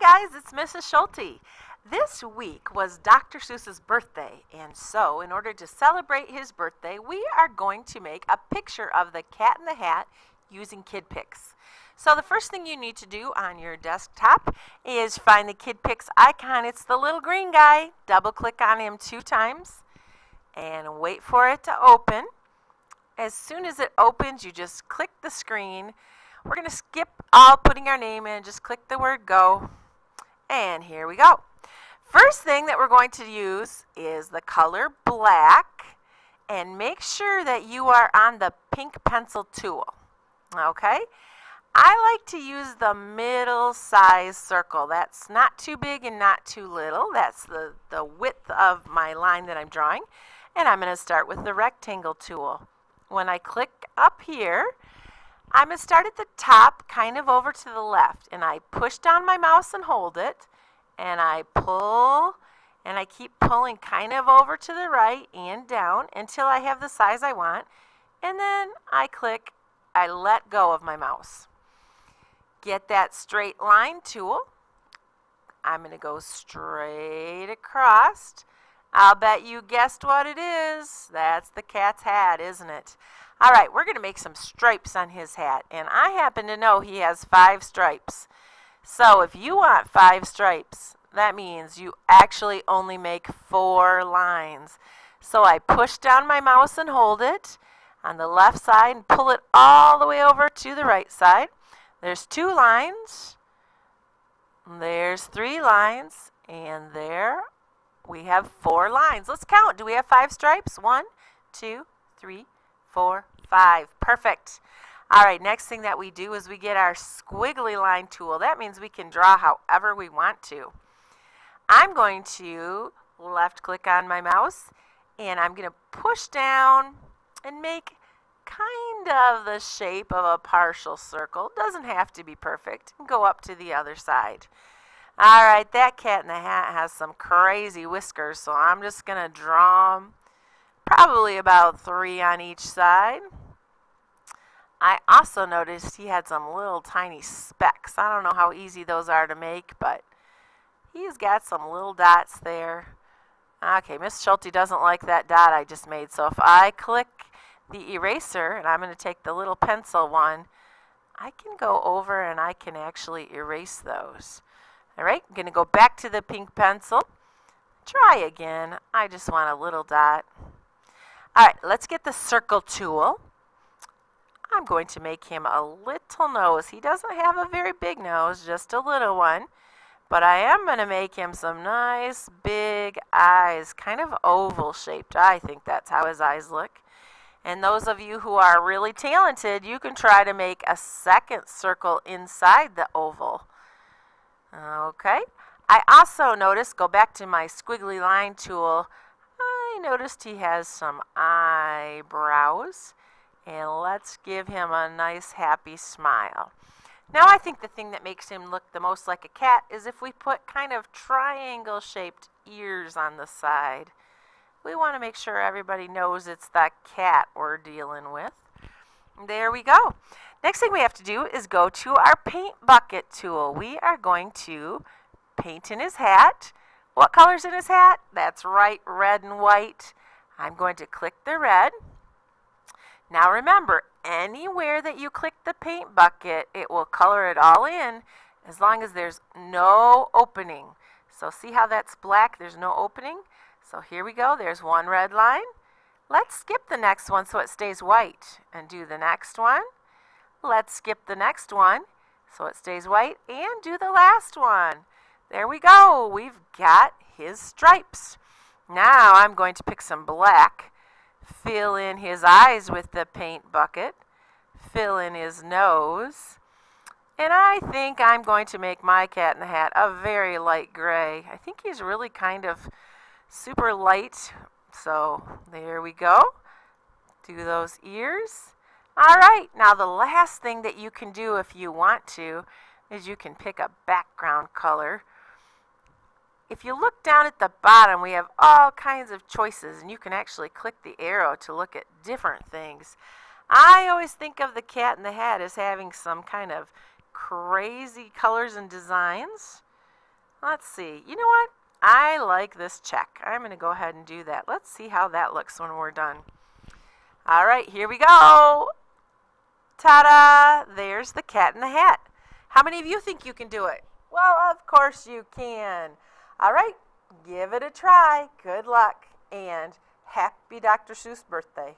guys, it's Mrs. Scholte. This week was Dr. Seuss's birthday, and so in order to celebrate his birthday, we are going to make a picture of the Cat in the Hat using Kid Pix. So the first thing you need to do on your desktop is find the Kid Pix icon. It's the little green guy. Double click on him 2 times and wait for it to open. As soon as it opens, you just click the screen. We're going to skip all putting our name in. Just click the word go. And here we go. First thing that we're going to use is the color black. And make sure that you are on the pink pencil tool. Okay? I like to use the middle size circle. That's not too big and not too little. That's the width of my line that I'm drawing. And I'm going to start with the rectangle tool. When I click up here, I'm going to start at the top, kind of over to the left, and I push down my mouse and hold it, and I pull, and I keep pulling kind of over to the right and down until I have the size I want, and then I click, I let go of my mouse. Get that straight line tool. I'm going to go straight across. I'll bet you guessed what it is. That's the cat's hat, isn't it? All right, we're going to make some stripes on his hat, and I happen to know he has 5 stripes. So if you want 5 stripes, that means you actually only make 4 lines. So I push down my mouse and hold it on the left side and pull it all the way over to the right side. There's 2 lines, there's 3 lines, and there we have 4 lines. Let's count. Do we have 5 stripes? 1, 2, 3, 4, 5. Perfect. All right, next thing that we do is we get our squiggly line tool. That means we can draw however we want to. I'm going to left click on my mouse, and I'm going to push down and make kind of the shape of a partial circle. Doesn't have to be perfect. Go up to the other side. All right, that cat in the hat has some crazy whiskers, so I'm just going to draw them. Probably about 3 on each side. I also noticed he had some little tiny specks. I don't know how easy those are to make, but he's got some little dots there. Okay, Miss Scholte doesn't like that dot I just made, so if I click the eraser, and I'm going to take the little pencil one, I can go over and I can actually erase those. All right, I'm going to go back to the pink pencil. Try again. I just want a little dot. All right, let's get the circle tool. I'm going to make him a little nose. He doesn't have a very big nose, just a little one. But I am going to make him some nice big eyes, kind of oval shaped. I think that's how his eyes look. And those of you who are really talented, you can try to make a second circle inside the oval. Okay. I also noticed, go back to my squiggly line tool, I noticed he has some eyebrows, and let's give him a nice happy smile. Now I think the thing that makes him look the most like a cat is if we put kind of triangle shaped ears on the side. We want to make sure everybody knows it's that cat we're dealing with. There we go. Next thing we have to do is go to our paint bucket tool. We are going to paint in his hat. What color's in his hat? That's right, red and white. I'm going to click the red. Now remember, anywhere that you click the paint bucket, it will color it all in as long as there's no opening. So see how that's black? There's no opening. So here we go. There's one red line. Let's skip the next one so it stays white and do the next one. Let's skip the next one so it stays white and do the last one. There we go. We've got his stripes. Now I'm going to pick some black, fill in his eyes with the paint bucket, fill in his nose, and I think I'm going to make my cat in the hat a very light gray. I think he's really kind of super light. So there we go. Do those ears. All right, now the last thing that you can do if you want to is you can pick a background color. If you look down at the bottom, we have all kinds of choices, and you can actually click the arrow to look at different things. I always think of the Cat in the Hat as having some kind of crazy colors and designs. Let's see. You know what? I like this check. I'm going to go ahead and do that. Let's see how that looks when we're done. All right, here we go. Ta-da! There's the cat in the hat. How many of you think you can do it? Well, of course you can. All right, give it a try. Good luck, and happy Dr. Seuss birthday.